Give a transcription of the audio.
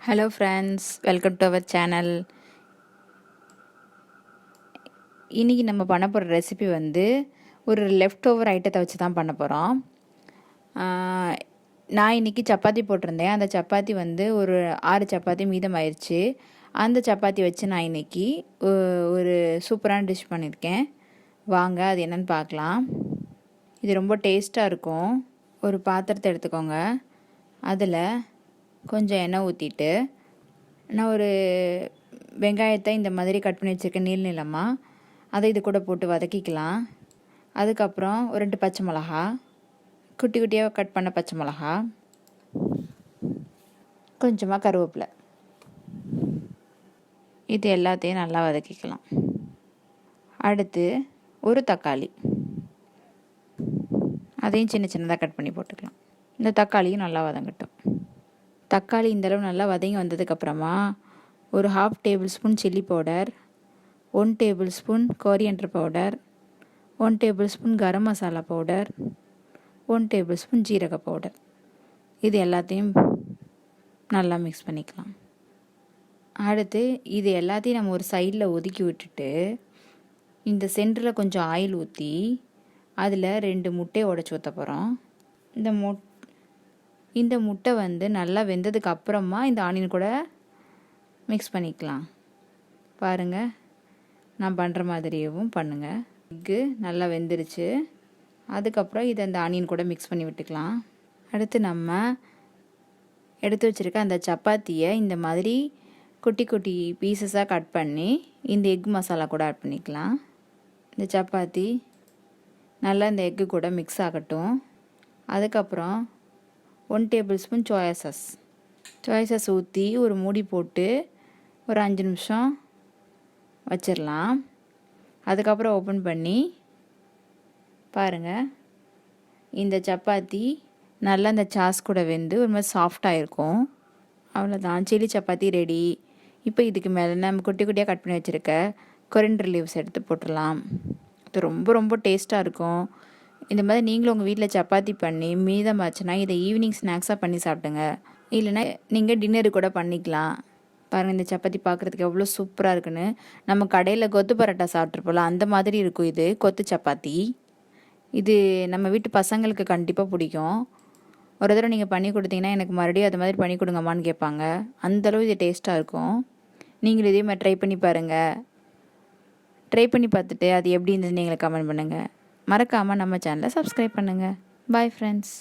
Hello friends, welcome to our channel. இன்னைக்கு நம்ம பண்ண போற ரெசிபி வந்து ஒரு லெஃப்ட் ஓவர் ஐட்டத்தை வச்சு தான் பண்ண போறோம். நான் இன்னைக்கு சப்பாத்தி போட்டிருந்தேன். அந்த சப்பாத்தி வந்து ஒரு 6 சப்பாத்தி மீதமாயிருச்சு. அந்த சப்பாத்தி வச்சு நான் இன்னைக்கு ஒரு சூப்பரான டிஷ் பண்ணியிருக்கேன். வாங்க அது என்னன்னு பார்க்கலாம். இது ரொம்ப டேஸ்ட்டாக இருக்கும். ஒரு பாத்திரத்தை எடுத்துக்கோங்க. அதில் கொஞ்சம் எண்ணெய் ஊற்றிட்டு நான் ஒரு வெங்காயத்தை இந்த மாதிரி கட் பண்ணி வச்சுருக்கேன் நீளமாக. அதை இது கூட போட்டு வதக்கிக்கலாம். அதுக்கப்புறம் ஒரு 2 பச்சை மிளகா, குட்டி குட்டியாக கட் பண்ண பச்சை மிளகா, கொஞ்சமாக கருவேப்பிலை, இது எல்லாத்தையும் நல்லா வதக்கிக்கலாம். அடுத்து ஒரு தக்காளி, அதையும் சின்ன சின்னதாக கட் பண்ணி போட்டுக்கலாம். இந்த தக்காளியும் நல்லா வதங்கட்டும். தக்காளி இந்தளவு நல்லா வதங்கி வந்ததுக்கப்புறமா ஒரு 1/2 tablespoon chilli powder, 1 tablespoon coriander powder, 1 tablespoon garam masala powder, 1 tablespoon ஜீரக பவுடர், இது எல்லாத்தையும் நல்லா மிக்ஸ் பண்ணிக்கலாம். அடுத்து இது எல்லாத்தையும் நம்ம ஒரு சைடில் ஒதுக்கி விட்டுட்டு இந்த சென்டரில் கொஞ்சம் ஆயில் ஊற்றி அதில் 2 முட்டையை உடச்சி ஊற்ற போகிறோம். இந்த முட்டை வந்து நல்லா வெந்ததுக்கு அப்புறமா இந்த ஆனியன் கூட மிக்ஸ் பண்ணிக்கலாம். பாருங்கள், நான் பண்ணுற மாதிரியேவும் பண்ணுங்கள். எக்கு நல்லா வெந்துருச்சு. அதுக்கப்புறம் இதை அந்த ஆனியன் கூட மிக்ஸ் பண்ணி விட்டுக்கலாம். அடுத்து நம்ம எடுத்து வச்சுருக்க அந்த சப்பாத்தியை இந்த மாதிரி குட்டி குட்டி பீசஸாக கட் பண்ணி இந்த எக் மசாலா கூட ஆட் பண்ணிக்கலாம். இந்த சப்பாத்தி நல்லா இந்த எக்கு கூட மிக்ஸ் ஆகட்டும். அதுக்கப்புறம் 1 டேபிள் ஸ்பூன் சோயா சாஸ் ஊற்றி ஒரு மூடி போட்டு ஒரு 5 நிமிஷம் வச்சிடலாம். அதுக்கப்புறம் ஓப்பன் பண்ணி பாருங்கள், இந்த சப்பாத்தி நல்லா இந்த சாஸ் கூட வெந்து ஒரு மாதிரி சாஃப்டாக இருக்கும். அவ்வளோதான், சில்லி சப்பாத்தி ரெடி. இப்போ இதுக்கு மேலே நம்ம குட்டி குட்டியாக கட் பண்ணி வச்சுருக்க கொரியண்டர் லீவ்ஸ் எடுத்து போட்டுடலாம். இது ரொம்ப ரொம்ப டேஸ்ட்டாக இருக்கும். இந்த மாதிரி நீங்களும் உங்கள் வீட்டில் சப்பாத்தி பண்ணி மீதமாச்சுன்னா இதை ஈவினிங் ஸ்நாக்ஸாக பண்ணி சாப்பிடுங்க. இல்லைன்னா நீங்கள் டின்னரு கூட பண்ணிக்கலாம். பாருங்கள், இந்த சப்பாத்தி பார்க்குறதுக்கு எவ்வளோ சூப்பராக இருக்குன்னு. நம்ம கடையில் கொத்து பரோட்டா சாப்பிட்ருப்போம்ல, அந்த மாதிரி இருக்கும் இது கொத்து சப்பாத்தி. இது நம்ம வீட்டு பசங்களுக்கு கண்டிப்பாக பிடிக்கும். ஒரு தடவை நீங்கள் பண்ணி கொடுத்தீங்கன்னா எனக்கு மறுபடியும் அது மாதிரி பண்ணி கொடுங்கம்மான்னு கேட்பாங்க. அந்தளவு இது டேஸ்ட்டாக இருக்கும். நீங்களும் இதே மாதிரி ட்ரை பண்ணி பாருங்கள். ட்ரை பண்ணி பார்த்துட்டு அது எப்படி இருந்ததுன்னு எங்களுக்கு கமெண்ட் பண்ணுங்கள். மறக்காமல் நம்ம சேனலை சப்ஸ்கிரைப் பண்ணுங்கள். Bye friends.